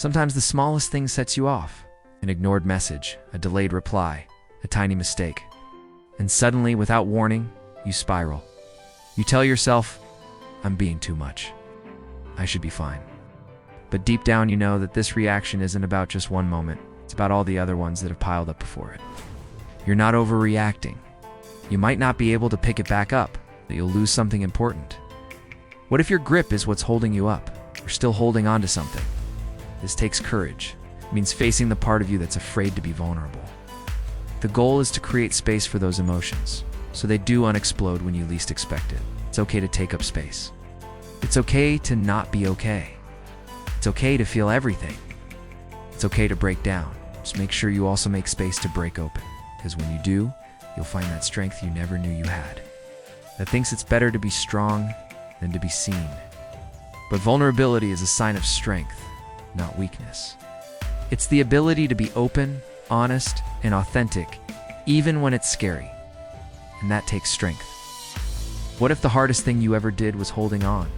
Sometimes the smallest thing sets you off. An ignored message, a delayed reply, a tiny mistake. And suddenly, without warning, you spiral. You tell yourself, I'm being too much. I should be fine. But deep down you know that this reaction isn't about just one moment. It's about all the other ones that have piled up before it. You're not overreacting. You might not be able to pick it back up, but you'll lose something important. What if your grip is what's holding you up? You're still holding on to something. This takes courage. It means facing the part of you that's afraid to be vulnerable. The goal is to create space for those emotions, so they do unexplode when you least expect it. It's okay to take up space. It's okay to not be okay. It's okay to feel everything. It's okay to break down. Just make sure you also make space to break open, because when you do, you'll find that strength you never knew you had. That thinks it's better to be strong than to be seen. But vulnerability is a sign of strength, not weakness. It's the ability to be open, honest, and authentic, even when it's scary. And that takes strength. What if the hardest thing you ever did was holding on?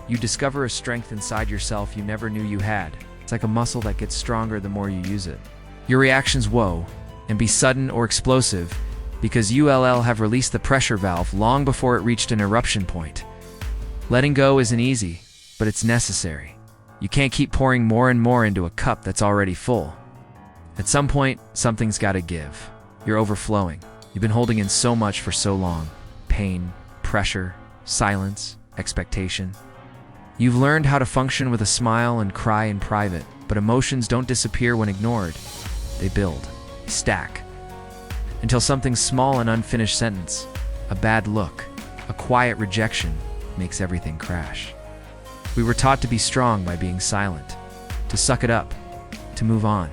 You discover a strength inside yourself you never knew you had. It's like a muscle that gets stronger the more you use it. Your reactions whoa, and be sudden or explosive, because ULL have released the pressure valve long before it reached an eruption point. Letting go isn't easy, but it's necessary. You can't keep pouring more and more into a cup that's already full. At some point, something's got to give. You're overflowing. You've been holding in so much for so long. Pain, pressure, silence, expectation. You've learned how to function with a smile and cry in private, but emotions don't disappear when ignored. They build, stack, until something small, an unfinished sentence, a bad look, a quiet rejection makes everything crash. We were taught to be strong by being silent, to suck it up, to move on.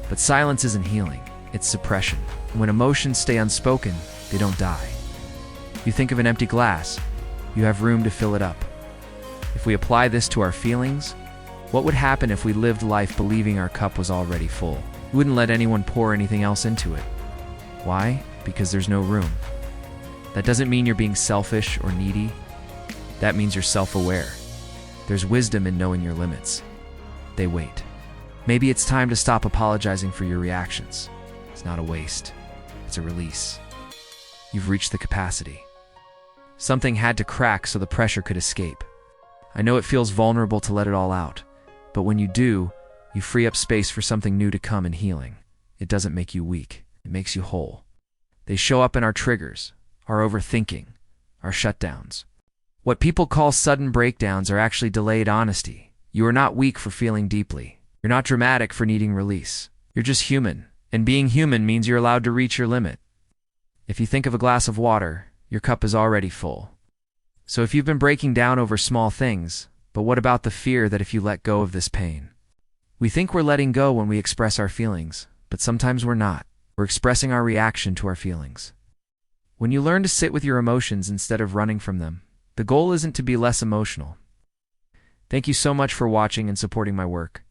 But silence isn't healing, it's suppression. When emotions stay unspoken, they don't die. You think of an empty glass, you have room to fill it up. If we apply this to our feelings, what would happen if we lived life believing our cup was already full? We wouldn't let anyone pour anything else into it. Why? Because there's no room. That doesn't mean you're being selfish or needy. That means you're self-aware. There's wisdom in knowing your limits. They wait. Maybe it's time to stop apologizing for your reactions. It's not a waste. It's a release. You've reached the capacity. Something had to crack so the pressure could escape. I know it feels vulnerable to let it all out, but when you do, you free up space for something new to come in healing. It doesn't make you weak. It makes you whole. They show up in our triggers, our overthinking, our shutdowns. What people call sudden breakdowns are actually delayed honesty. You are not weak for feeling deeply. You're not dramatic for needing release. You're just human, and being human means you're allowed to reach your limit. If you think of a glass of water, your cup is already full. So if you've been breaking down over small things, but what about the fear that if you let go of this pain? We think we're letting go when we express our feelings, but sometimes we're not. We're expressing our reaction to our feelings. When you learn to sit with your emotions instead of running from them, the goal isn't to be less emotional. Thank you so much for watching and supporting my work.